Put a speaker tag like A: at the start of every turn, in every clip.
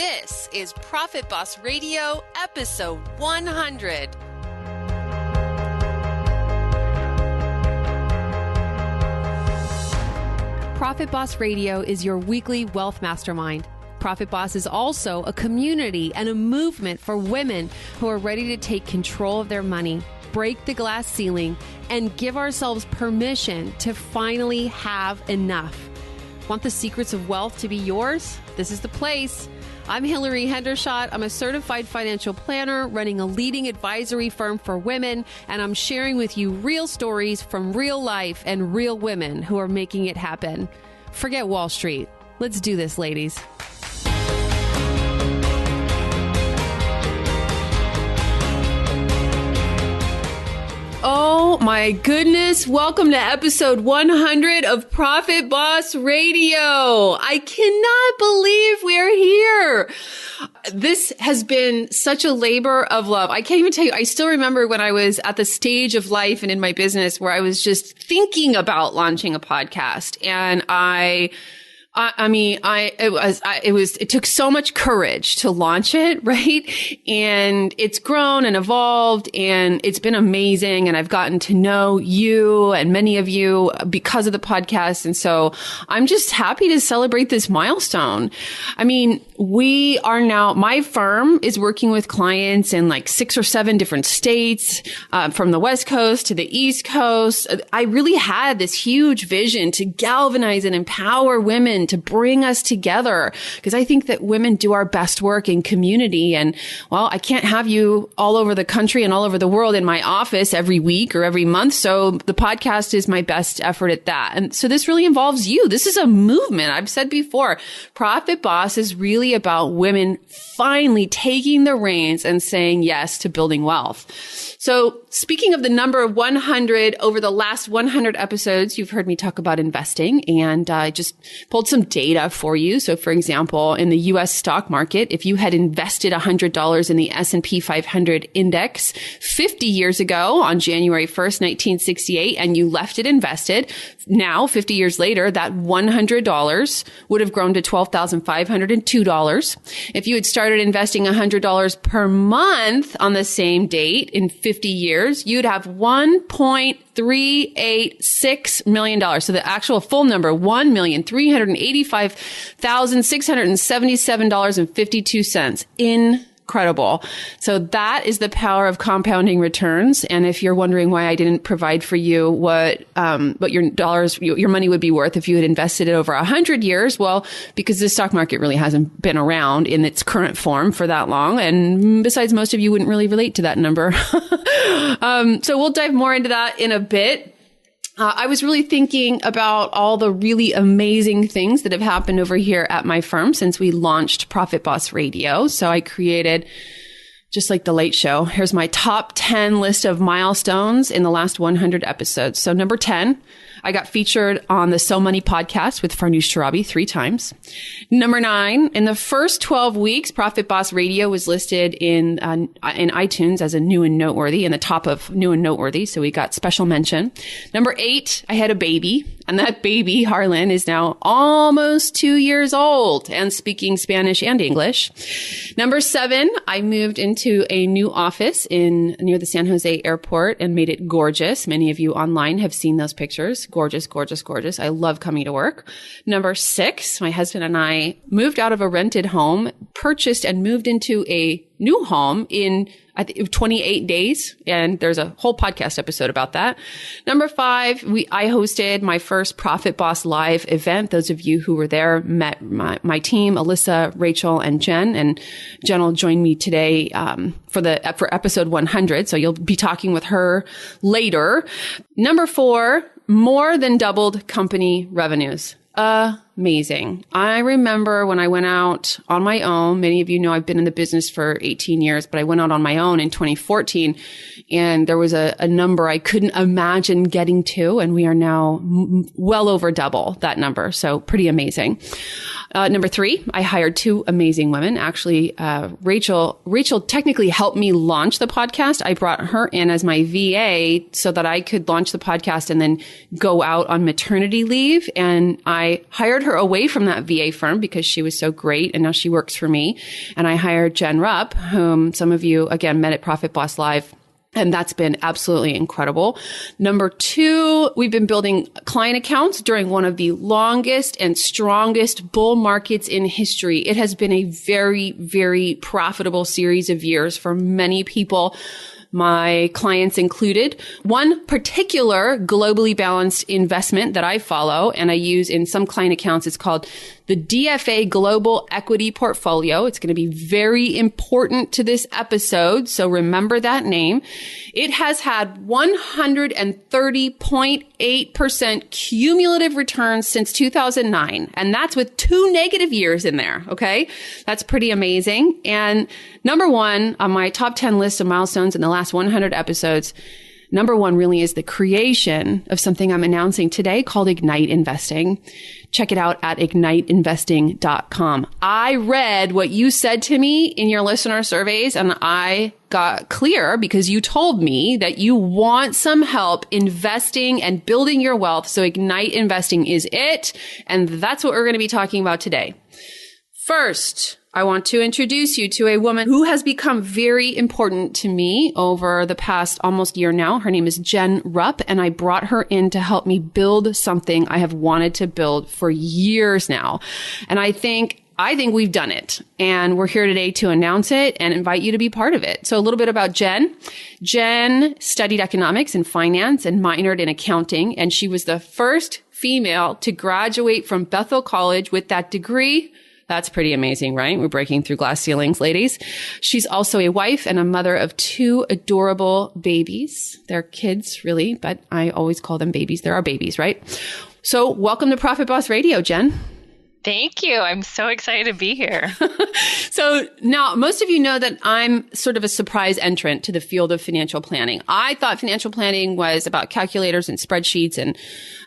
A: This is Profit Boss Radio, episode 100. Profit Boss Radio is your weekly wealth mastermind. Profit Boss is also a community and a movement for women who are ready to take control of their money, break the glass ceiling, and give ourselves permission to finally have enough. Want the secrets of wealth to be yours? This is the place. I'm Hilary Hendershott. I'm a certified financial planner running a leading advisory firm for women, and I'm sharing with you real stories from real life and real women who are making it happen. Forget Wall Street. Let's do this, ladies. Oh my goodness. Welcome to episode 100 of Profit Boss Radio. I cannot believe we're here. This has been such a labor of love. I can't even tell you. I still remember when I was at the stage of life and in my business where I was just thinking about launching a podcast. And it took so much courage to launch it, right? And it's grown and evolved and it's been amazing. And I've gotten to know you and many of you because of the podcast. And so I'm just happy to celebrate this milestone. I mean, my firm is working with clients in like 6 or 7 different states, from the West Coast to the East Coast. I really had this huge vision to galvanize and empower women, to bring us together, because I think that women do our best work in community. And well, I can't have you all over the country and all over the world in my office every week or every month. So the podcast is my best effort at that. And so this really involves you. This is a movement. I've said before, Profit Boss is really about women finally taking the reins and saying yes to building wealth. So speaking of the number 100, over the last 100 episodes, you've heard me talk about investing, and I just pulled some data for you. So for example, in the US stock market, if you had invested $100 in the S&P 500 index 50 years ago on January 1st, 1968, and you left it invested, now 50 years later, that $100 would have grown to $12,502. If you had started investing $100 per month on the same date in 50 years, you'd have $1.386 million. So the actual full number, $1,385,677.52. Incredible. So that is the power of compounding returns. And if you're wondering why I didn't provide for you what your money would be worth if you had invested it over 100 years, well, because the stock market really hasn't been around in its current form for that long. And besides, most of you wouldn't really relate to that number. So we'll dive more into that in a bit. I was really thinking about all the really amazing things that have happened over here at my firm since we launched Profit Boss Radio. So I created, just like the Late Show, here's my top 10 list of milestones in the last 100 episodes. So number 10, I got featured on the So Money podcast with Farnoosh Torabi 3 times. Number 9, in the first 12 weeks, Profit Boss Radio was listed in iTunes as a new and noteworthy, in the top of new and noteworthy. So we got special mention. Number 8, I had a baby, and that baby, Harlan, is now almost 2 years old and speaking Spanish and English. Number 7, I moved into a new office near the San Jose airport and made it gorgeous. Many of you online have seen those pictures. Gorgeous, gorgeous, gorgeous. I love coming to work. Number 6, my husband and I moved out of a rented home, purchased and moved into a new home in 28 days. And there's a whole podcast episode about that. Number 5, I hosted my first Profit Boss Live event. Those of you who were there met my team, Alyssa, Rachel, and Jen. And Jen will join me today for episode 100. So you'll be talking with her later. Number 4, more than doubled company revenues. Amazing. I remember when I went out on my own. Many of you know I've been in the business for 18 years, but I went out on my own in 2014, and there was a number I couldn't imagine getting to, and we are now well over double that number. So pretty amazing. Number 3, I hired 2 amazing women. Actually, Rachel technically helped me launch the podcast. I brought her in as my VA so that I could launch the podcast and then go out on maternity leave. And I hired her her away from that VA firm because she was so great. And now she works for me. And I hired Jen Rupp, whom some of you, again, met at ProfitBoss Live. And that's been absolutely incredible. Number 2, we've been building client accounts during one of the longest and strongest bull markets in history. It has been a very, very profitable series of years for many people, my clients included. One particular globally balanced investment that I follow and I use in some client accounts is called the DFA Global Equity Portfolio. It's going to be very important to this episode, so remember that name. It has had 130.8% cumulative returns since 2009, and that's with 2 negative years in there, okay? That's pretty amazing. And number 1 on my top 10 list of milestones in the last 100 episodes, number 1 really is the creation of something I'm announcing today called Ignite Investing. Check it out at igniteinvesting.com. I read what you said to me in your listener surveys and I got clear because you told me that you want some help investing and building your wealth. So Ignite Investing is it. And that's what we're going to be talking about today. First, I want to introduce you to a woman who has become very important to me over the past almost year now. Her name is Jen Rupp, and I brought her in to help me build something I have wanted to build for years now. And I think we've done it. And we're here today to announce it and invite you to be part of it. So a little bit about Jen. Jen studied economics and finance and minored in accounting. And she was the first female to graduate from Bethel College with that degree. That's pretty amazing, right? We're breaking through glass ceilings, ladies. She's also a wife and a mother of 2 adorable babies. They're kids, really, but I always call them babies. They're our babies, right? So welcome to ProfitBoss Radio, Jen.
B: Thank you. I'm so excited to be here.
A: So now most of you know that I'm sort of a surprise entrant to the field of financial planning. I thought financial planning was about calculators and spreadsheets, and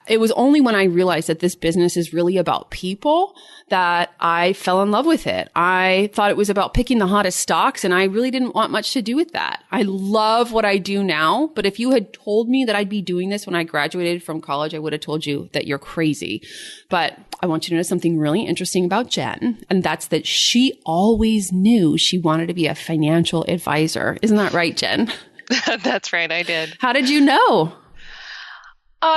A: it was only when I realized that this business is really about people that I fell in love with it. I thought it was about picking the hottest stocks, and I really didn't want much to do with that. I love what I do now, but if you had told me that I'd be doing this when I graduated from college, I would have told you that you're crazy. But I want you to know something really interesting about Jen, and that's that she always knew she wanted to be a financial advisor. Isn't that right, Jen?
B: That's right, I did.
A: How did you know?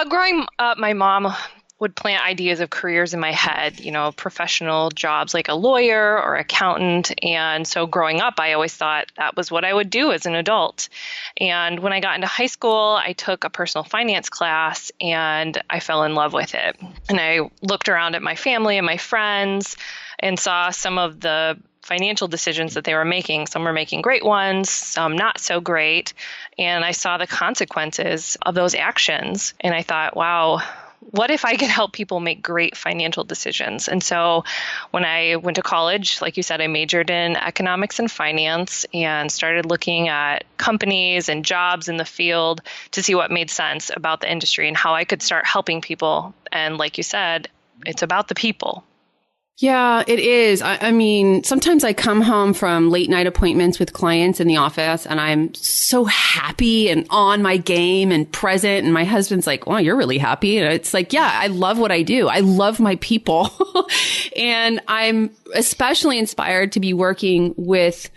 B: Growing up, my mom would plant ideas of careers in my head, professional jobs like a lawyer or accountant. And so growing up, I always thought that was what I would do as an adult. And when I got into high school, I took a personal finance class and I fell in love with it. And I looked around at my family and my friends and saw some of the financial decisions that they were making. Some were making great ones, some not so great. And I saw the consequences of those actions. And I thought, wow, what if I could help people make great financial decisions? And so when I went to college, like you said, I majored in economics and finance and started looking at companies and jobs in the field to see what made sense about the industry and how I could start helping people. And like you said, it's about the people.
A: Yeah, it is. I mean, sometimes I come home from late night appointments with clients in the office and I'm so happy and on my game and present. And my husband's like, "Well, you're really happy." And it's like, yeah, I love what I do. I love my people. And I'm especially inspired to be working with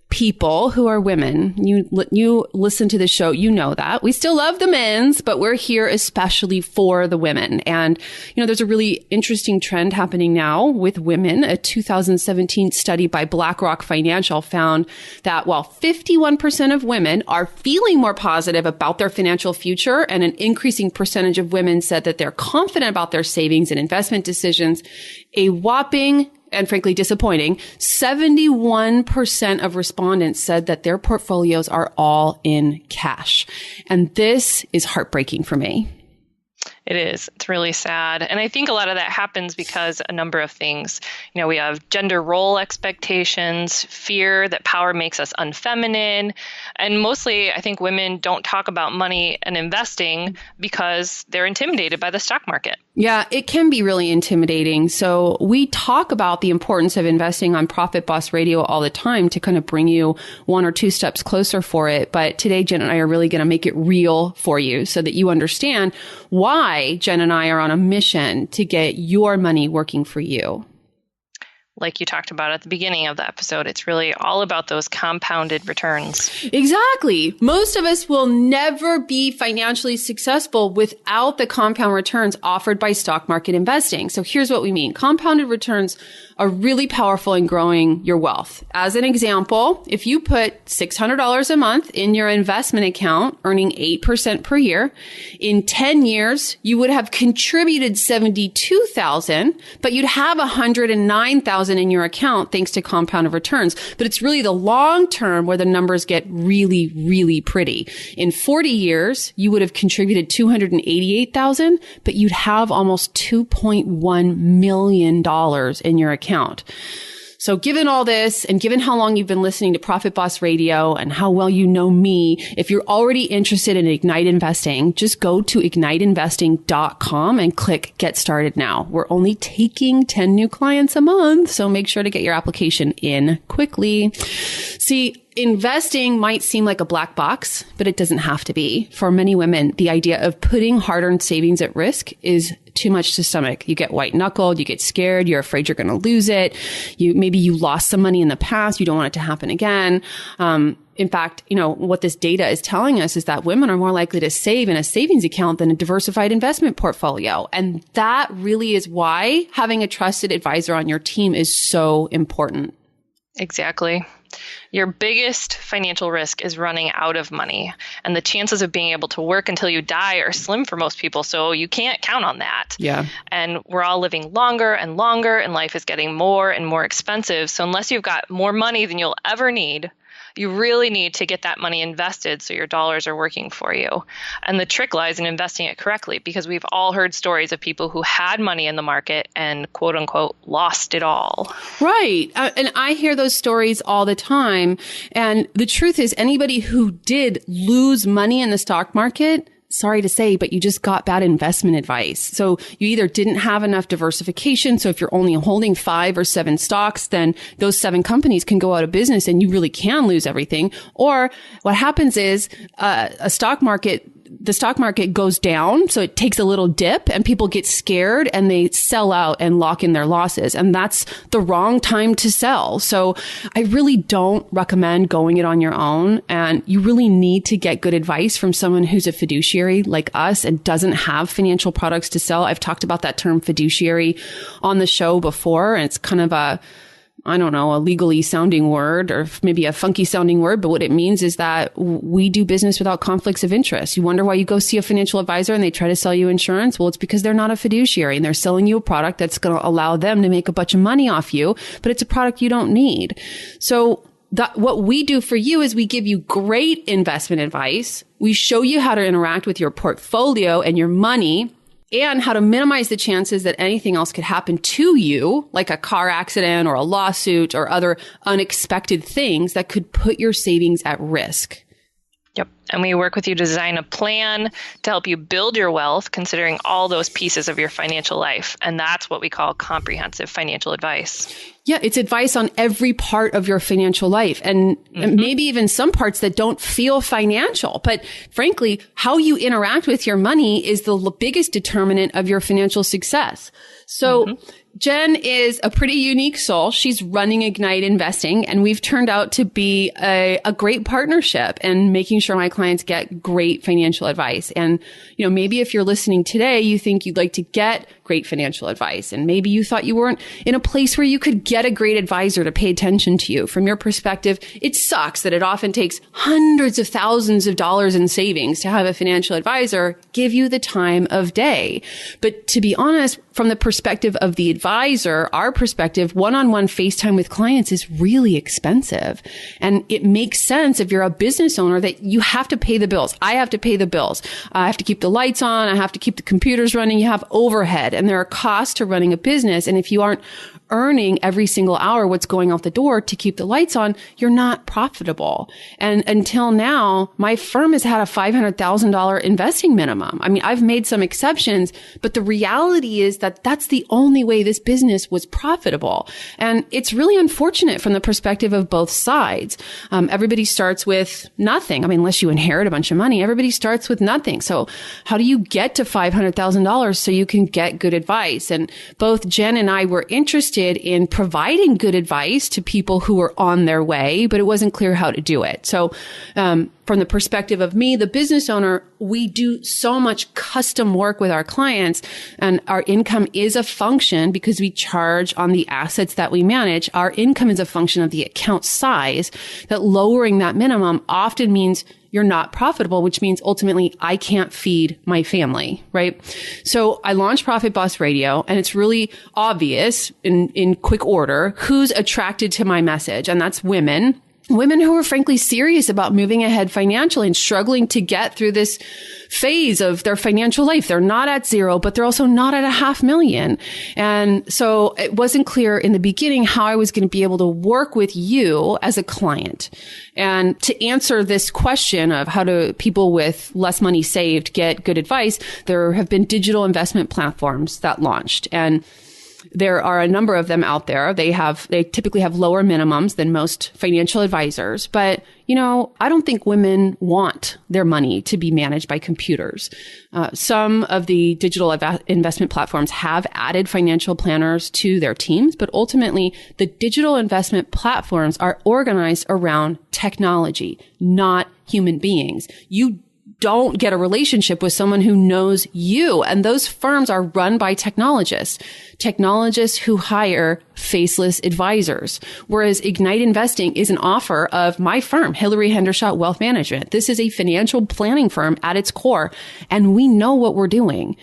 A: people who are women. You listen to the show, you know that. We still love the men's, but we're here especially for the women. And, there's a really interesting trend happening now with women. A 2017 study by BlackRock Financial found that while 51% of women are feeling more positive about their financial future, and an increasing percentage of women said that they're confident about their savings and investment decisions, a whopping and frankly disappointing, 71% of respondents said that their portfolios are all in cash. And this is heartbreaking for me.
B: It is. It's really sad. And I think a lot of that happens because a number of things. We have gender role expectations, fear that power makes us unfeminine. And mostly, I think women don't talk about money and investing because they're intimidated by the stock market.
A: Yeah, it can be really intimidating. So we talk about the importance of investing on ProfitBoss Radio all the time to kind of bring you 1 or 2 steps closer for it. But today, Jen and I are really going to make it real for you so that you understand why why Jen and I are on a mission to get your money working for you.
B: Like you talked about at the beginning of the episode, it's really all about those compounded returns.
A: Exactly. Most of us will never be financially successful without the compound returns offered by stock market investing. So here's what we mean. Compounded returns are really powerful in growing your wealth. As an example, if you put $600 a month in your investment account, earning 8% per year, in 10 years, you would have contributed $72,000, but you'd have $109,000 in your account thanks to compounded returns. But it's really the long term where the numbers get really, really pretty. In 40 years, you would have contributed $288,000, but you'd have almost $2.1 million in your account. So given all this and given how long you've been listening to ProfitBoss Radio and how well you know me, if you're already interested in Ignite Investing, just go to igniteinvesting.com and click Get Started Now. We're only taking 10 new clients a month, so make sure to get your application in quickly. See, investing might seem like a black box, but it doesn't have to be. For many women, the idea of putting hard-earned savings at risk is too much to stomach. You get white-knuckled, you get scared, you're afraid you're going to lose it. Maybe you lost some money in the past, you don't want it to happen again. In fact, what this data is telling us is that women are more likely to save in a savings account than a diversified investment portfolio. And that really is why having a trusted advisor on your team is so important.
B: Exactly. Your biggest financial risk is running out of money, and the chances of being able to work until you die are slim for most people, so you can't count on that.
A: Yeah.
B: And we're all living longer and longer, and life is getting more and more expensive. So unless you've got more money than you'll ever need, you really need to get that money invested so your dollars are working for you. And the trick lies in investing it correctly, because we've all heard stories of people who had money in the market and quote unquote lost it all.
A: Right. And I hear those stories all the time. And the truth is, anybody who did lose money in the stock market, sorry to say, but you just got bad investment advice. So you either didn't have enough diversification. So if you're only holding 5 or 7 stocks, then those 7 companies can go out of business and you really can lose everything. Or what happens is the stock market goes down. So it takes a little dip and people get scared and they sell out and lock in their losses. And that's the wrong time to sell. So I really don't recommend going it on your own. And you really need to get good advice from someone who's a fiduciary like us and doesn't have financial products to sell. I've talked about that term fiduciary on the show before. And it's kind of a legally sounding word or maybe a funky sounding word. But what it means is that we do business without conflicts of interest. You wonder why you go see a financial advisor and they try to sell you insurance. Well, it's because they're not a fiduciary and they're selling you a product that's going to allow them to make a bunch of money off you, but it's a product you don't need. So what we do for you is we give you great investment advice. We show you how to interact with your portfolio and your money, and how to minimize the chances that anything else could happen to you, like a car accident or a lawsuit or other unexpected things that could put your savings at risk.
B: Yep. And we work with you to design a plan to help you build your wealth, considering all those pieces of your financial life. And that's what we call comprehensive financial advice.
A: Yeah, it's advice on every part of your financial life and maybe even some parts that don't feel financial. But frankly, how you interact with your money is the biggest determinant of your financial success. So Jen is a pretty unique soul. She's running Ignite Investing, and we've turned out to be a great partnership and making sure my clients get great financial advice. And, maybe if you're listening today, you think you'd like to get great financial advice. And maybe you thought you weren't in a place where you could get a great advisor to pay attention to you. From your perspective, it sucks that it often takes hundreds of thousands of dollars in savings to have a financial advisor give you the time of day. But to be honest, from the perspective of the advisor, our perspective, one-on-one FaceTime with clients is really expensive. And it makes sense if you're a business owner that you have to pay the bills. I have to pay the bills. I have to keep the lights on. I have to keep the computers running. You have overhead. overhead and there are costs to running a business. And if you aren't earning every single hour what's going out the door to keep the lights on, you're not profitable. And until now, my firm has had a $500,000 investing minimum. I mean, I've made some exceptions, but the reality is that that's the only way this business was profitable. And it's really unfortunate from the perspective of both sides. Everybody starts with nothing. I mean, unless you inherit a bunch of money, everybody starts with nothing. So how do you get to $500,000 so you can get good advice? And both Jen and I were interested in providing good advice to people who were on their way, but it wasn't clear how to do it. So, from the perspective of me, the business owner, we do so much custom work with our clients, and our income is a function because we charge on the assets that we manage. Our income is a function of the account size. That lowering that minimum often means you're not profitable, which means ultimately I can't feed my family, right? So I launched ProfitBoss Radio, and it's really obvious in quick order who's attracted to my message, and that's women. Women who are frankly serious about moving ahead financially and struggling to get through this phase of their financial life. They're not at zero, but they're also not at $500,000. And so it wasn't clear in the beginning how I was going to be able to work with you as a client. And to answer this question of how do people with less money saved get good advice, there have been digital investment platforms that launched, and there are a number of them out there. They typically have lower minimums than most financial advisors. But, I don't think women want their money to be managed by computers. Some of the digital investment platforms have added financial planners to their teams, but ultimately the digital investment platforms are organized around technology, not human beings. You don't get a relationship with someone who knows you. And those firms are run by technologists who hire faceless advisors. Whereas Ignite Investing is an offer of my firm, Hilary Hendershott Wealth Management. This is a financial planning firm at its core, and we know what we're doing.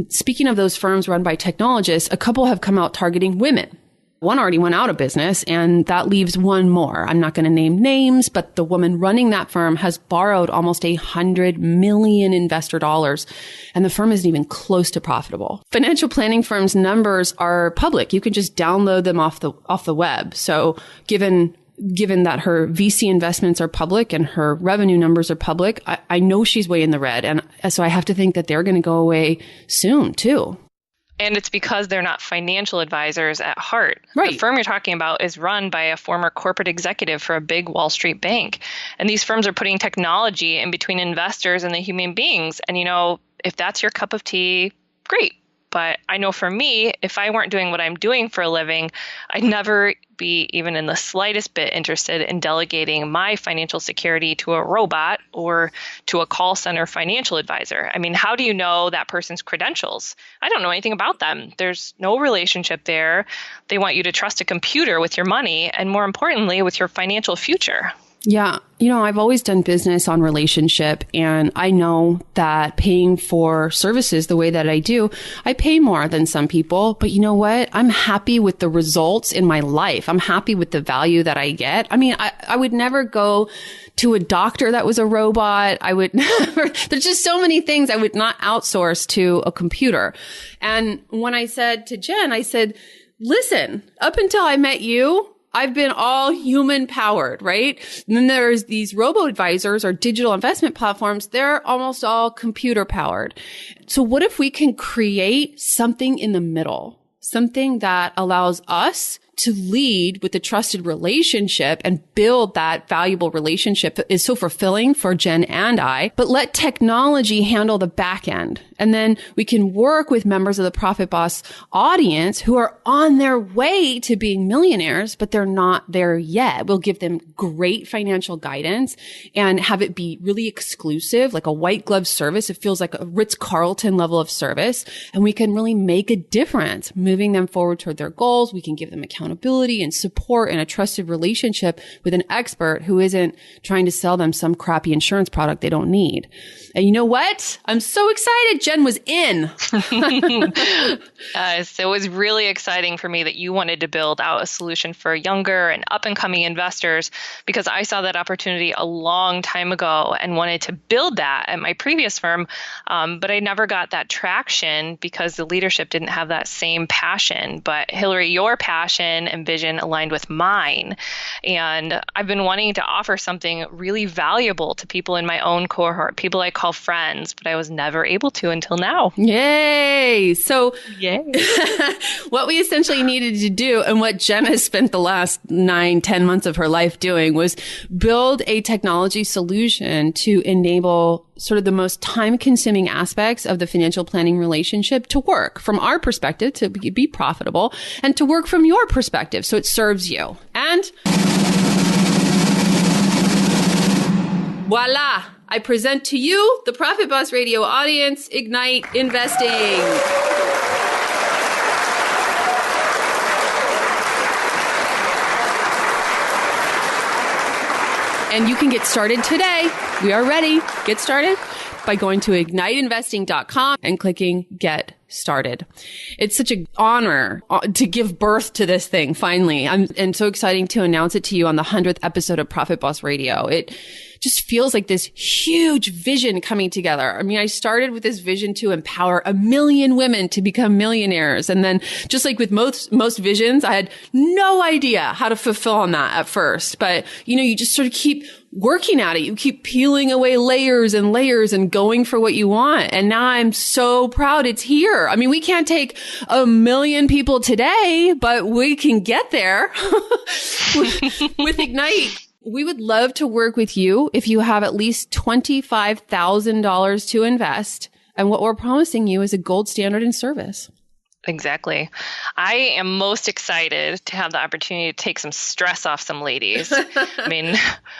A: Speaking of those firms run by technologists, a couple have come out targeting women. One already went out of business, and that leaves one more. I'm not going to name names, but the woman running that firm has borrowed almost $100 million investor dollars, and the firm isn't even close to profitable. Financial planning firms' numbers are public. You can just download them off the web. So given that her VC investments are public and her revenue numbers are public, I know she's way in the red. And so I have to think that they're going to go away soon too.
B: And it's because they're not financial advisors at heart.
A: Right.
B: The firm you're talking about is run by a former corporate executive for a big Wall Street bank. And these firms are putting technology in between investors and the human beings. And, if that's your cup of tea, great. But I know for me, if I weren't doing what I'm doing for a living, I'd never be even in the slightest bit interested in delegating my financial security to a robot or to a call center financial advisor. I mean, how do you know that person's credentials? I don't know anything about them. There's no relationship there. They want you to trust a computer with your money and, more importantly, with your financial future.
A: Yeah. I've always done business on relationship, and I know that paying for services the way that I do, I pay more than some people. But you know what? I'm happy with the results in my life. I'm happy with the value that I get. I mean, I would never go to a doctor that was a robot. I would never, there's just so many things I would not outsource to a computer. And when I said to Jen, I said, listen, up until I met you, I've been all human powered, right? And then there's these robo-advisors or digital investment platforms. They're almost all computer powered. So what if we can create something in the middle, something that allows us to lead with a trusted relationship and build that valuable relationship that is so fulfilling for Jen and I, but let technology handle the back end. And then we can work with members of the ProfitBoss audience who are on their way to being millionaires, but they're not there yet. We'll give them great financial guidance and have it be really exclusive, like a white glove service. It feels like a Ritz-Carlton level of service. And we can really make a difference moving them forward toward their goals. We can give them accountability. accountability and support and a trusted relationship with an expert who isn't trying to sell them some crappy insurance product they don't need. And you know what? I'm so excited Jen was in.
B: So it was really exciting for me that you wanted to build out a solution for younger and up-and-coming investors, because I saw that opportunity a long time ago and wanted to build that at my previous firm. But I never got that traction because the leadership didn't have that same passion. But Hilary, your passion and vision aligned with mine. And I've been wanting to offer something really valuable to people in my own cohort, people I call friends, but I was never able to until now.
A: Yay! So
B: Yay.
A: what we essentially needed to do, and what Jen has spent the last 9-10 months of her life doing, was build a technology solution to enable sort of the most time-consuming aspects of the financial planning relationship to work from our perspective, to be profitable, and to work from your perspective so it serves you. And voila! I present to you, the ProfitBoss Radio audience, Ignite Investing. And you can get started today. We are ready. Get started by going to igniteinvesting.com and clicking Get Started. It's such an honor to give birth to this thing, finally. And so exciting to announce it to you on the 100th episode of ProfitBoss Radio. It just feels like this huge vision coming together. I mean, I started with this vision to empower 1 million women to become millionaires. And then just like with most visions, I had no idea how to fulfill on that at first. But, you just sort of keep working at it. You keep peeling away layers and layers and going for what you want. And now I'm so proud it's here. I mean, we can't take 1 million people today, but we can get there with Ignite. We would love to work with you if you have at least $25,000 to invest. And what we're promising you is a gold standard in service.
B: Exactly. I am most excited to have the opportunity to take some stress off some ladies. I mean,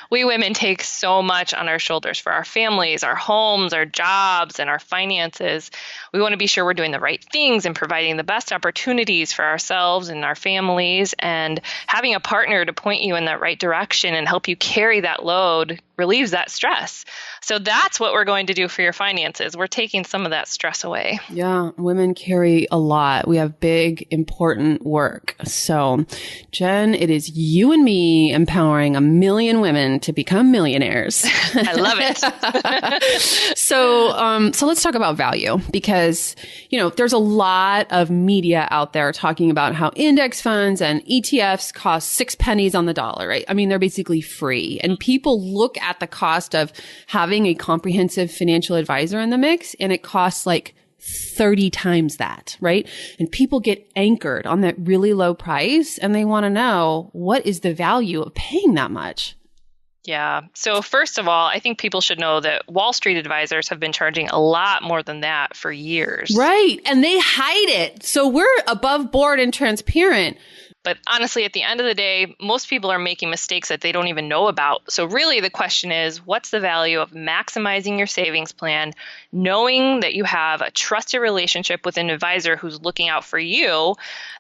B: we women take so much on our shoulders for our families, our homes, our jobs, and our finances. We want to be sure we're doing the right things and providing the best opportunities for ourselves and our families, and having a partner to point you in that right direction and help you carry that load relieves that stress. So that's what we're going to do for your finances. We're taking some of that stress away.
A: Yeah, women carry a lot. We have big, important work. So, Jen, it is you and me empowering 1 million women to become millionaires.
B: I love it.
A: So let's talk about value, because, there's a lot of media out there talking about how index funds and ETFs cost 6 pennies on the dollar, right? I mean, they're basically free. And people look at the cost of having a comprehensive financial advisor in the mix, and it costs like 30 times that, right? And people get anchored on that really low price, and they want to know, what is the value of paying that much?
B: Yeah. So first of all, I think people should know that Wall Street advisors have been charging a lot more than that for years.
A: Right. And they hide it. So we're above board and transparent.
B: But honestly, at the end of the day, most people are making mistakes that they don't even know about. So really the question is, what's the value of maximizing your savings plan, knowing that you have a trusted relationship with an advisor who's looking out for you,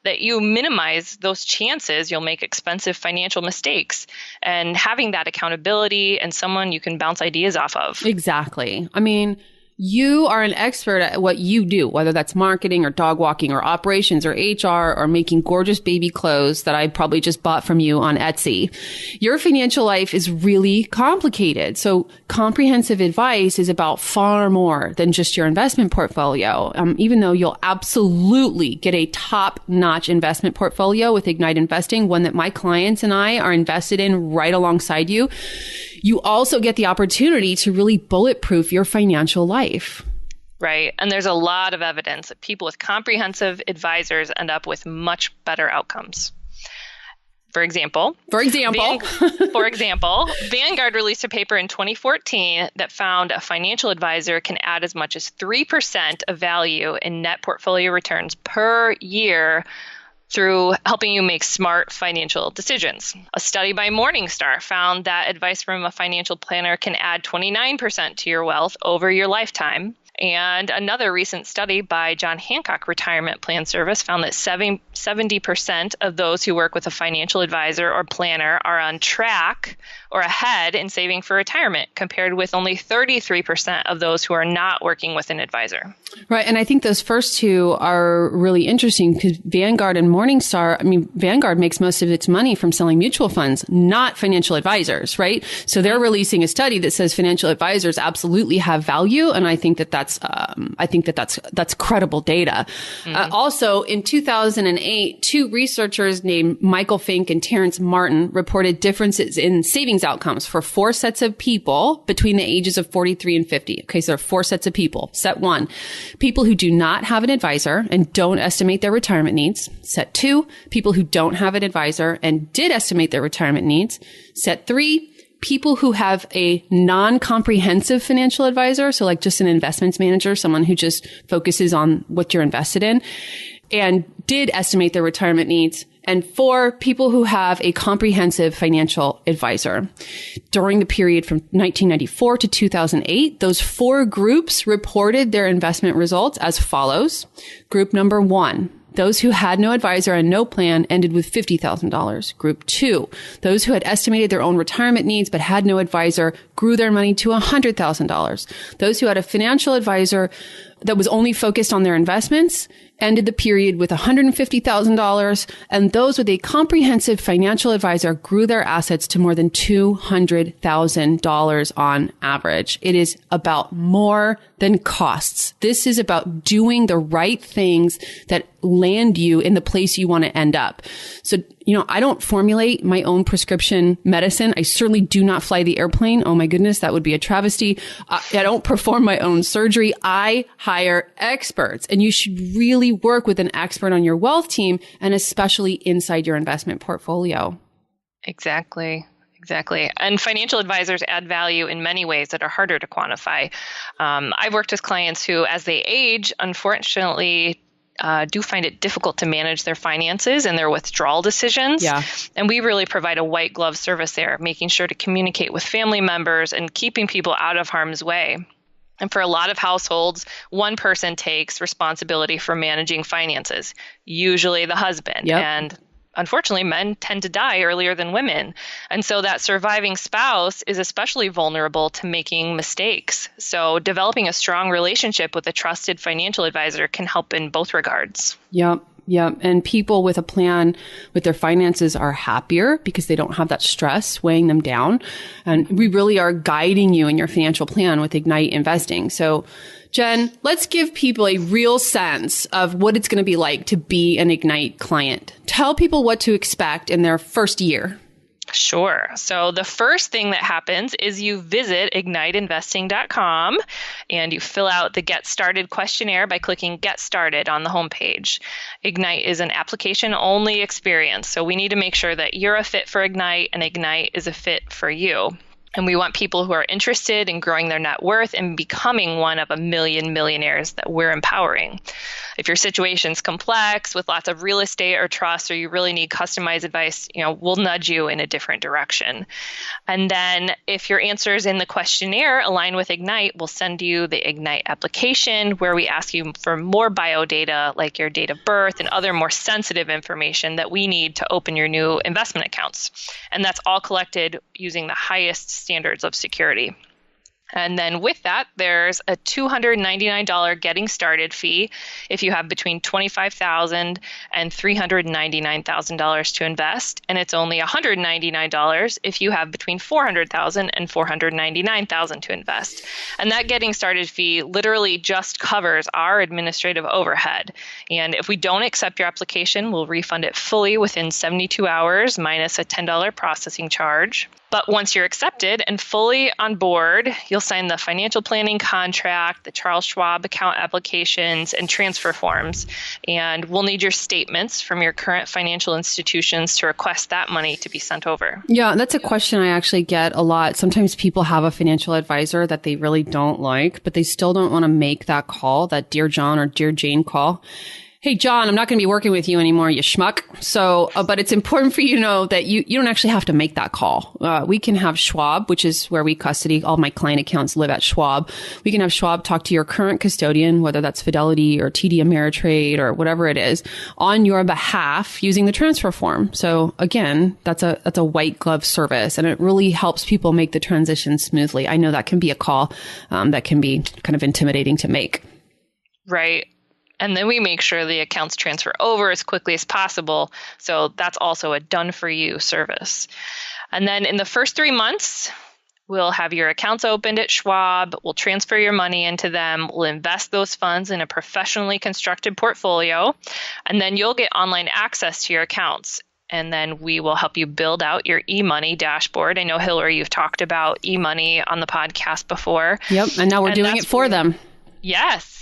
B: that you minimize those chances you'll make expensive financial mistakes, and having that accountability and someone you can bounce ideas off of.
A: Exactly. I mean, you are an expert at what you do, whether that's marketing or dog walking or operations or HR or making gorgeous baby clothes that I probably just bought from you on Etsy. Your financial life is really complicated. So comprehensive advice is about far more than just your investment portfolio. Even though you'll absolutely get a top-notch investment portfolio with Ignite Investing, one that my clients and I are invested in right alongside you, you also get the opportunity to really bulletproof your financial life.
B: Right. And there's a lot of evidence that people with comprehensive advisors end up with much better outcomes. For example, Vanguard released a paper in 2014 that found a financial advisor can add as much as 3% of value in net portfolio returns per year through helping you make smart financial decisions. A study by Morningstar found that advice from a financial planner can add 29% to your wealth over your lifetime. And another recent study by John Hancock Retirement Plan Service found that 70% of those who work with a financial advisor or planner are on track or ahead in saving for retirement, compared with only 33% of those who are not working with an advisor.
A: Right. And I think those first two are really interesting because Vanguard and Morningstar, Vanguard makes most of its money from selling mutual funds, not financial advisors, right? So they're releasing a study that says financial advisors absolutely have value. And I think that that's credible data. Also in 2008, two researchers named Michael Fink and Terrence Martin reported differences in savings outcomes for 4 sets of people between the ages of 43 and 50. Okay. So there are 4 sets of people. Set 1, people who do not have an advisor and don't estimate their retirement needs. Set 2, people who don't have an advisor and did estimate their retirement needs. Set 3, people who have a non-comprehensive financial advisor. So like just an investments manager, someone who just focuses on what you're invested in and did estimate their retirement needs. And 4, people who have a comprehensive financial advisor. During the period from 1994 to 2008, those 4 groups reported their investment results as follows. Group number 1, those who had no advisor and no plan ended with $50,000. Group 2, those who had estimated their own retirement needs but had no advisor grew their money to $100,000. Those who had a financial advisor that was only focused on their investments ended the period with $150,000, and those with a comprehensive financial advisor grew their assets to more than $200,000 on average. It is about more than costs. This is about doing the right things that land you in the place you want to end up. So, I don't formulate my own prescription medicine. I certainly do not fly the airplane. Oh my goodness, that would be a travesty. I don't perform my own surgery. I hire experts, and you should really work with an expert on your wealth team and especially inside your investment portfolio. Exactly.
B: And financial advisors add value in many ways that are harder to quantify. I've worked with clients who, as they age, unfortunately, do find it difficult to manage their finances and their withdrawal decisions.
A: Yeah.
B: And we really provide a white glove service there, making sure to communicate with family members and keeping people out of harm's way. And for a lot of households, one person takes responsibility for managing finances, usually the husband.
A: Yep.
B: And unfortunately, men tend to die earlier than women. And so that surviving spouse is especially vulnerable to making mistakes. So developing a strong relationship with a trusted financial advisor can help in both regards.
A: Yep. And people with a plan with their finances are happier because they don't have that stress weighing them down. And we really are guiding you in your financial plan with Ignite Investing. So Jen, let's give people a real sense of what it's going to be like to be an Ignite client. Tell people what to expect in their first year.
B: Sure. So the first thing that happens is you visit igniteinvesting.com and you fill out the Get Started questionnaire by clicking Get Started on the homepage. Ignite is an application-only experience, so we need to make sure that you're a fit for Ignite and Ignite is a fit for you. And we want people who are interested in growing their net worth and becoming one of a million millionaires that we're empowering. If your situation's complex with lots of real estate or trust, or you really need customized advice, we'll nudge you in a different direction. And then if your answers in the questionnaire align with Ignite, we'll send you the Ignite application where we ask you for more bio data like your date of birth and other more sensitive information that we need to open your new investment accounts. And that's all collected using the highest standards of security. And then with that, there's a $299 getting started fee if you have between $25,000 and $399,000 to invest. And it's only $199 if you have between $400,000 and $499,000 to invest. And that getting started fee literally just covers our administrative overhead. And if we don't accept your application, we'll refund it fully within 72 hours minus a $10 processing charge. But once you're accepted and fully on board, you'll sign the financial planning contract, the Charles Schwab account applications, and transfer forms. And we'll need your statements from your current financial institutions to request that money to be sent over.
A: Yeah, that's a question I actually get a lot. Sometimes people have a financial advisor that they really don't like, but they still don't want to make that call, that Dear John or Dear Jane call. Hey, John, I'm not going to be working with you anymore, you schmuck. So, but it's important for you to know that you don't actually have to make that call. We can have Schwab, which is where we custody. All my client accounts live at Schwab. We can have Schwab talk to your current custodian, whether that's Fidelity or TD Ameritrade or whatever it is, on your behalf using the transfer form. So again, that's a white glove service, and it really helps people make the transition smoothly. I know that can be a call that can be kind of intimidating to make.
B: Right. And then we make sure the accounts transfer over as quickly as possible. So that's also a done-for-you service. And then in the first 3 months, we'll have your accounts opened at Schwab. We'll transfer your money into them. We'll invest those funds in a professionally constructed portfolio. And then you'll get online access to your accounts. And then we will help you build out your eMoney dashboard. I know, Hilary, you've talked about eMoney on the podcast before.
A: Yep. And now we're doing it for them.
B: Yes.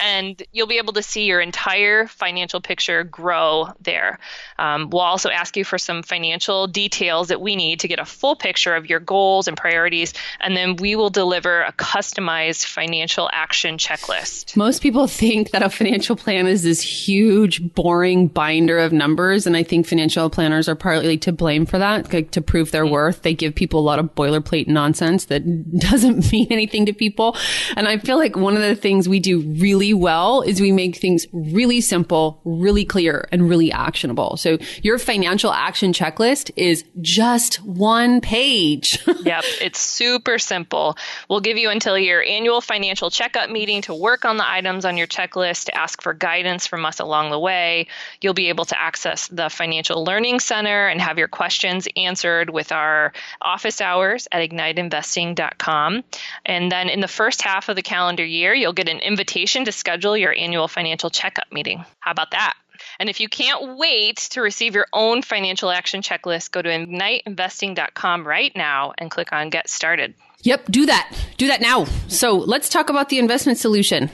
B: And you'll be able to see your entire financial picture grow there. We'll also ask you for some financial details that we need to get a full picture of your goals and priorities. And then we will deliver a customized financial action checklist.
A: Most people think that a financial plan is this huge, boring binder of numbers. And I think financial planners are partly to blame for that, like, to prove their worth. They give people a lot of boilerplate nonsense that doesn't mean anything to people. And I feel like one of the things we do really well is we make things really simple, really clear, and really actionable. So your financial action checklist is just one page.
B: Yep. It's super simple. We'll give you until your annual financial checkup meeting to work on the items on your checklist, to ask for guidance from us along the way. You'll be able to access the Financial Learning Center and have your questions answered with our office hours at igniteinvesting.com. And then in the first half of the calendar year, you'll get an invitation to schedule your annual financial checkup meeting. How about that? And if you can't wait to receive your own financial action checklist, go to igniteinvesting.com right now and click on Get Started.
A: Yep, do that. Do that now. So let's talk about the investment solution.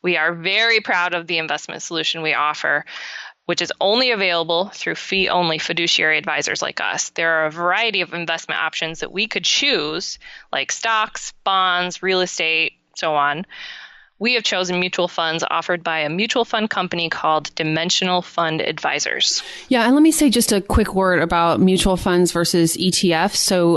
B: We are very proud of the investment solution we offer, which is only available through fee-only fiduciary advisors like us. There are a variety of investment options that we could choose, like stocks, bonds, real estate, so on. We have chosen mutual funds offered by a mutual fund company called Dimensional Fund Advisors.
A: Yeah, and let me say just a quick word about mutual funds versus ETFs. So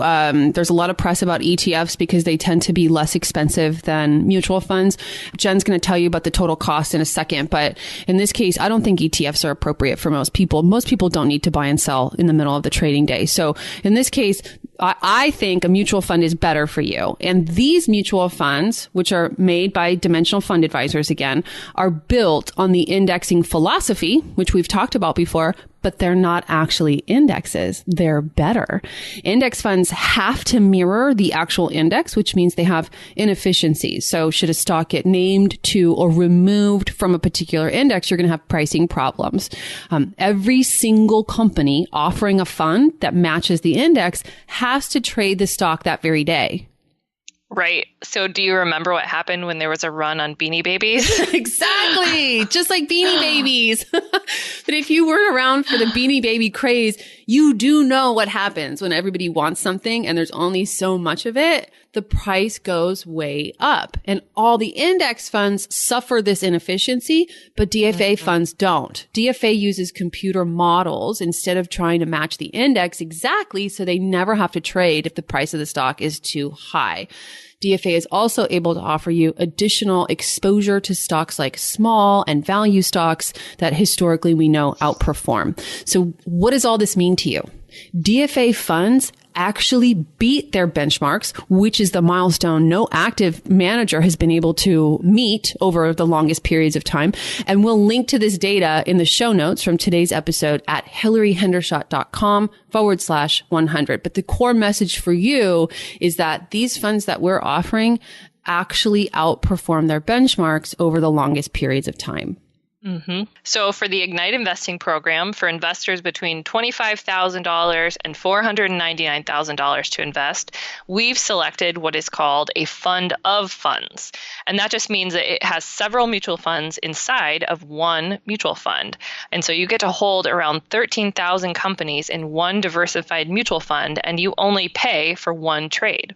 A: there's a lot of press about ETFs because they tend to be less expensive than mutual funds. Jen's going to tell you about the total cost in a second, but in this case, I don't think ETFs are appropriate for most people. Most people don't need to buy and sell in the middle of the trading day. So in this case, I think a mutual fund is better for you. And these mutual funds, which are made by Dimensional Fund Advisors again, are built on the indexing philosophy, which we've talked about before, but they're not actually indexes. They're better. Index funds have to mirror the actual index, which means they have inefficiencies. So should a stock get named to or removed from a particular index, you're going to have pricing problems. Every single company offering a fund that matches the index has to trade the stock that very day.
B: Right. So do you remember what happened when there was a run on Beanie Babies?
A: Exactly. Just like Beanie Babies. But if you weren't around for the Beanie Baby craze, you do know what happens when everybody wants something and there's only so much of it. The price goes way up. And all the index funds suffer this inefficiency, but DFA funds don't. DFA uses computer models instead of trying to match the index exactly, so they never have to trade if the price of the stock is too high. DFA is also able to offer you additional exposure to stocks like small and value stocks that historically we know outperform. So what does all this mean to you? DFA funds actually beat their benchmarks, which is the milestone no active manager has been able to meet over the longest periods of time. And we'll link to this data in the show notes from today's episode at hilaryhendershott.com/100. But the core message for you is that these funds that we're offering actually outperform their benchmarks over the longest periods of time.
B: Mm-hmm. So for the Ignite Investing program, for investors between $25,000 and $499,000 to invest, we've selected what is called a fund of funds. And that just means that it has several mutual funds inside of one mutual fund. And so you get to hold around 13,000 companies in one diversified mutual fund, and you only pay for one trade.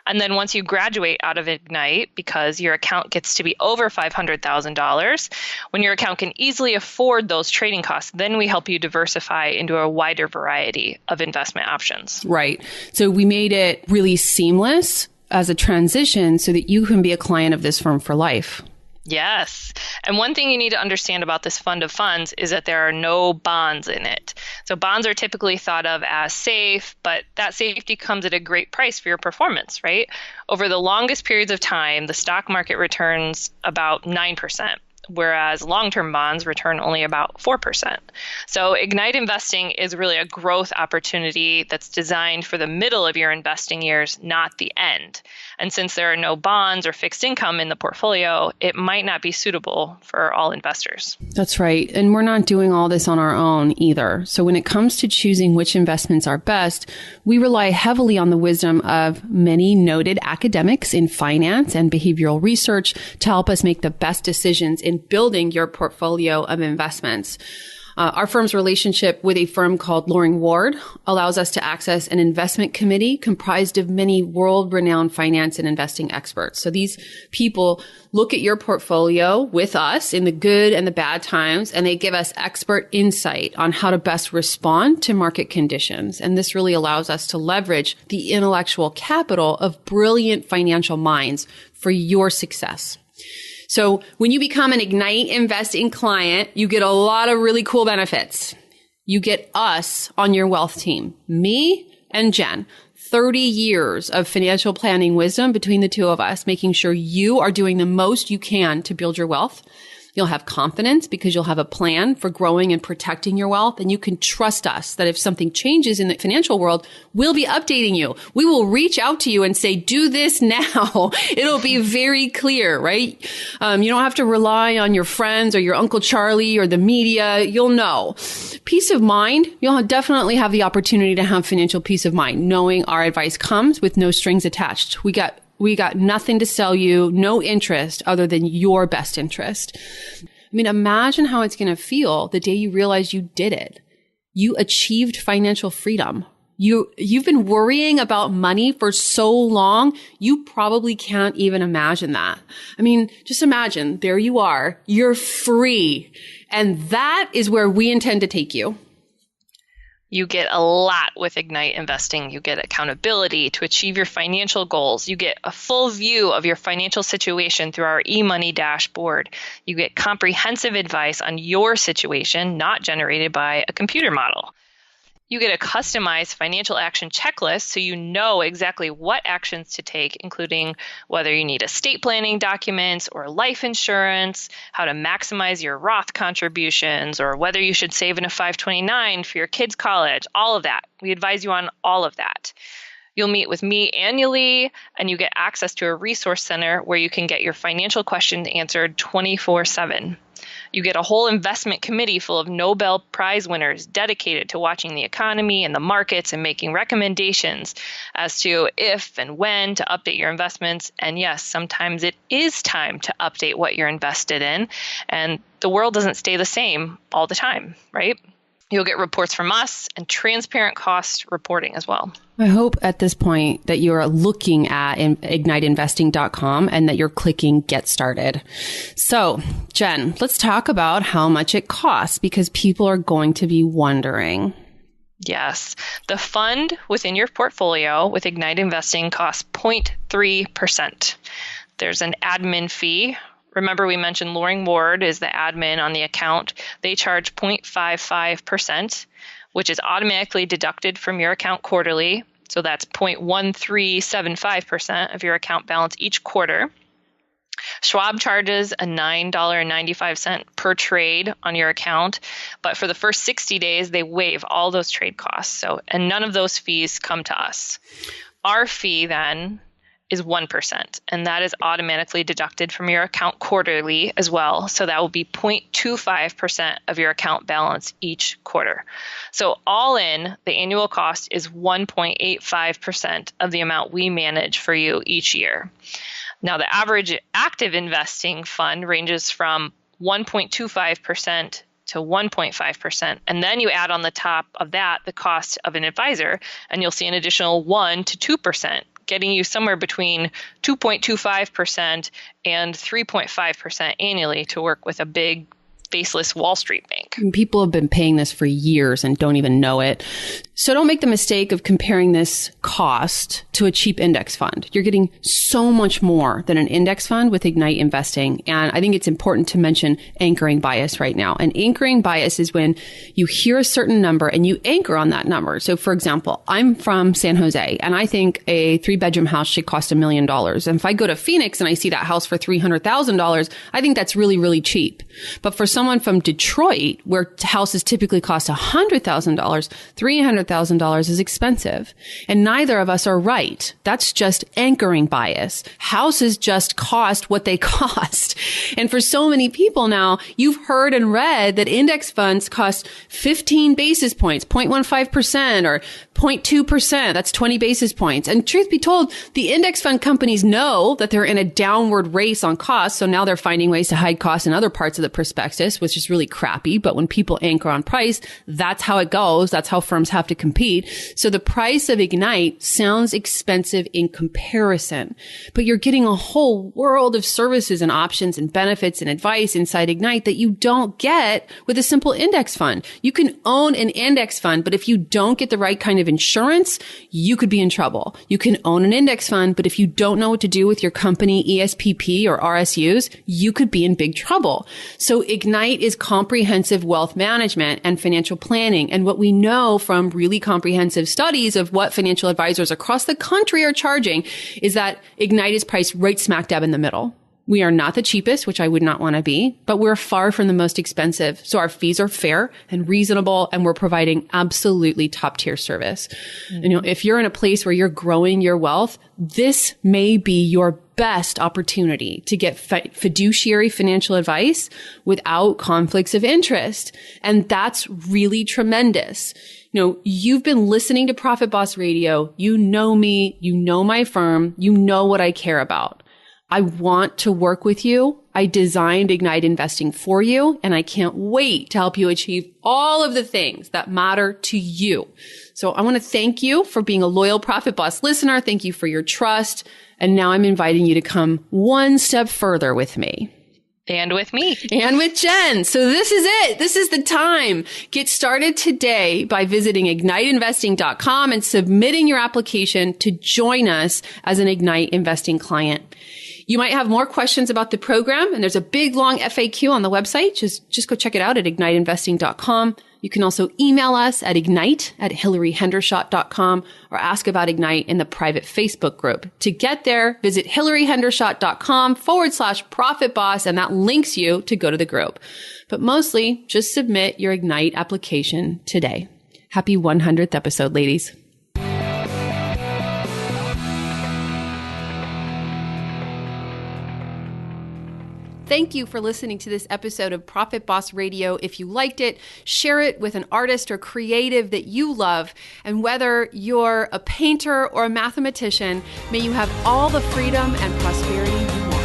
B: And then once you graduate out of Ignite, because your account gets to be over $500,000, when your account account can easily afford those trading costs, then we help you diversify into a wider variety of investment options.
A: Right. So we made it really seamless as a transition so that you can be a client of this firm for life.
B: Yes. And one thing you need to understand about this fund of funds is that there are no bonds in it. So bonds are typically thought of as safe, but that safety comes at a great price for your performance, right? Over the longest periods of time, the stock market returns about 9%. Whereas long-term bonds return only about 4%. So Ignite Investing is really a growth opportunity that's designed for the middle of your investing years, not the end. And since there are no bonds or fixed income in the portfolio, it might not be suitable for all investors.
A: That's right. And we're not doing all this on our own either. So when it comes to choosing which investments are best, we rely heavily on the wisdom of many noted academics in finance and behavioral research to help us make the best decisions in building your portfolio of investments. Our firm's relationship with a firm called Loring Ward allows us to access an investment committee comprised of many world-renowned finance and investing experts. So these people look at your portfolio with us in the good and the bad times, and they give us expert insight on how to best respond to market conditions. And this really allows us to leverage the intellectual capital of brilliant financial minds for your success. So when you become an Ignite Investing client, you get a lot of really cool benefits. You get us on your wealth team, me and Jen, 30 years of financial planning wisdom between the two of us, making sure you are doing the most you can to build your wealth. You'll have confidence because you'll have a plan for growing and protecting your wealth. And you can trust us that if something changes in the financial world, we'll be updating you. We will reach out to you and say, do this now. It'll be very clear, right? You don't have to rely on your friends or your Uncle Charlie or the media. You'll know. Peace of mind. You'll definitely have the opportunity to have financial peace of mind, knowing our advice comes with no strings attached. We got nothing to sell you, no interest other than your best interest. I mean, imagine how it's going to feel the day you realize you did it. You achieved financial freedom. You've been worrying about money for so long, you probably can't even imagine that. I mean, just imagine, there you are, you're free. And that is where we intend to take you.
B: You get a lot with Ignite Investing. You get accountability to achieve your financial goals. You get a full view of your financial situation through our eMoney dashboard. You get comprehensive advice on your situation, not generated by a computer model. You get a customized financial action checklist so you know exactly what actions to take, including whether you need estate planning documents or life insurance, how to maximize your Roth contributions, or whether you should save in a 529 for your kids' college, all of that. We advise you on all of that. You'll meet with me annually, and you get access to a resource center where you can get your financial questions answered 24/7. You get a whole investment committee full of Nobel Prize winners dedicated to watching the economy and the markets and making recommendations as to if and when to update your investments. And yes, sometimes it is time to update what you're invested in. And the world doesn't stay the same all the time, right? You'll get reports from us and transparent cost reporting as well.
A: I hope at this point that you are looking at igniteinvesting.com and that you're clicking get started. So, Jen, let's talk about how much it costs because people are going to be wondering.
B: Yes. The fund within your portfolio with Ignite Investing costs 0.3%. There's an admin fee. Remember, we mentioned Loring Ward is the admin on the account. They charge 0.55%, which is automatically deducted from your account quarterly. So that's 0.1375% of your account balance each quarter. Schwab charges a $9.95 per trade on your account, but for the first 60 days, they waive all those trade costs. And none of those fees come to us. Our fee then is 1%, and that is automatically deducted from your account quarterly as well. So that will be 0.25% of your account balance each quarter. So all in, the annual cost is 1.85% of the amount we manage for you each year. Now, the average active investing fund ranges from 1.25% to 1.5%. And then you add on the top of that the cost of an advisor, and you'll see an additional 1 to 2%. Getting you somewhere between 2.25% and 3.5% annually to work with a big faceless Wall Street bank.
A: And people have been paying this for years and don't even know it. So don't make the mistake of comparing this cost to a cheap index fund. You're getting so much more than an index fund with Ignite investing. And I think it's important to mention anchoring bias right now. And anchoring bias is when you hear a certain number and you anchor on that number. So for example, I'm from San Jose and I think a 3-bedroom house should cost $1 million. And if I go to Phoenix and I see that house for $300,000, I think that's really, really cheap. But for someone from Detroit, where houses typically cost $100,000, $300,000 is expensive. And neither of us are right. That's just anchoring bias. Houses just cost what they cost. And for so many people now, you've heard and read that index funds cost 15 basis points, 0.15% or 0.2%. That's 20 basis points. And truth be told, the index fund companies know that they're in a downward race on costs. So now they're finding ways to hide costs in other parts of the prospectus, which is really crappy. But when people anchor on price, that's how it goes. That's how firms have to compete. So the price of Ignite sounds expensive in comparison, but you're getting a whole world of services and options and benefits and advice inside Ignite that you don't get with a simple index fund. You can own an index fund, but if you don't get the right kind of insurance, you could be in trouble. You can own an index fund, but if you don't know what to do with your company ESPP or RSUs, you could be in big trouble. So Ignite is comprehensive wealth management and financial planning. And what we know from really comprehensive studies of what financial advisors across the country are charging is that Ignite is priced right smack dab in the middle. We are not the cheapest, which I would not want to be, but we're far from the most expensive. So our fees are fair and reasonable, and we're providing absolutely top tier service. Mm-hmm. If you're in a place where you're growing your wealth, this may be your best opportunity to get fiduciary financial advice without conflicts of interest. And that's really tremendous. You've been listening to ProfitBoss Radio. You know me. You know my firm. You know what I care about. I want to work with you. I designed Ignite Investing for you, and I can't wait to help you achieve all of the things that matter to you. So I want to thank you for being a loyal ProfitBoss listener. Thank you for your trust. And now I'm inviting you to come one step further with me.
B: And with me.
A: And with Jen. So this is it. This is the time. Get started today by visiting igniteinvesting.com and submitting your application to join us as an Ignite Investing client. You might have more questions about the program, and there's a big, long FAQ on the website. Just go check it out at igniteinvesting.com. You can also email us at ignite@hilaryhendershott.com or ask about Ignite in the private Facebook group. To get there, visit hilaryhendershott.com/ProfitBoss, and that links you to go to the group. But mostly, just submit your Ignite application today. Happy 100th episode, ladies. Thank you for listening to this episode of ProfitBoss Radio. If you liked it, share it with an artist or creative that you love. And whether you're a painter or a mathematician, may you have all the freedom and prosperity you want.